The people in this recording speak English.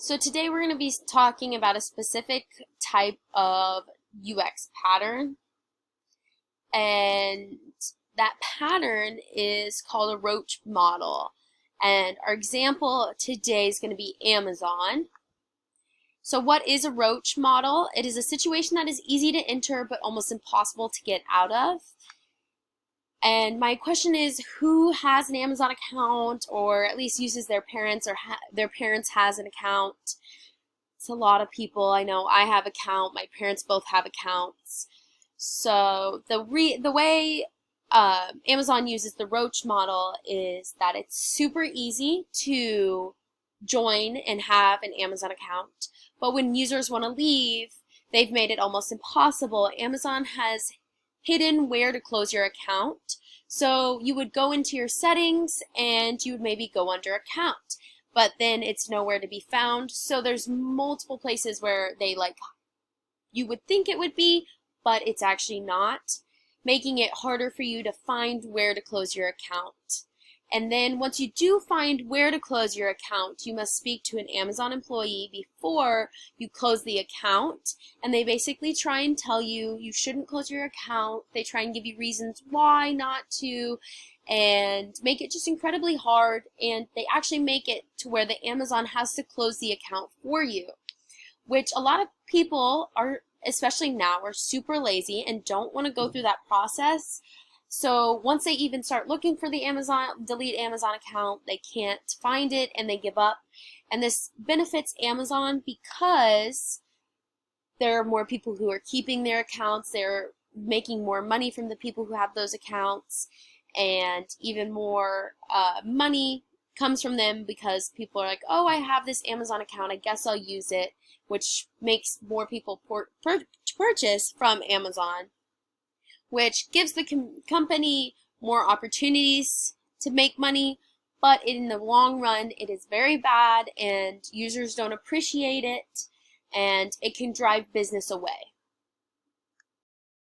So today we're going to be talking about a specific type of UX pattern, and that pattern is called a Roach model. And our example today is going to be Amazon. So what is a Roach model? It is a situation that is easy to enter but almost impossible to get out of. And my question is, who has an Amazon account, or at least uses their parents, or their parents has an account? It's a lot of people. I know I have an account. My parents both have accounts. So the way Amazon uses the Roach model is that it's super easy to join and have an Amazon account. But when users want to leave, they've made it almost impossible. Amazon has hidden where to close your account. So you would go into your settings and you would maybe go under account, but then it's nowhere to be found. So there's multiple places where you would think it would be, but it's actually not, making it harder for you to find where to close your account. And then once you do find where to close your account, you must speak to an Amazon employee before you close the account. And they basically try and tell you you shouldn't close your account. They try and give you reasons why not to, and make it just incredibly hard. And they actually make it to where the Amazon has to close the account for you, which a lot of people are, especially now, are super lazy and don't want to go through that process. So once they even start looking for the delete Amazon account, they can't find it and they give up. And this benefits Amazon because there are more people who are keeping their accounts. They're making more money from the people who have those accounts, and even more money comes from them because people are like, oh, I have this Amazon account, I guess I'll use it, which makes more people purchase from Amazon, which gives the company more opportunities to make money. But in the long run, it is very bad and users don't appreciate it, and it can drive business away.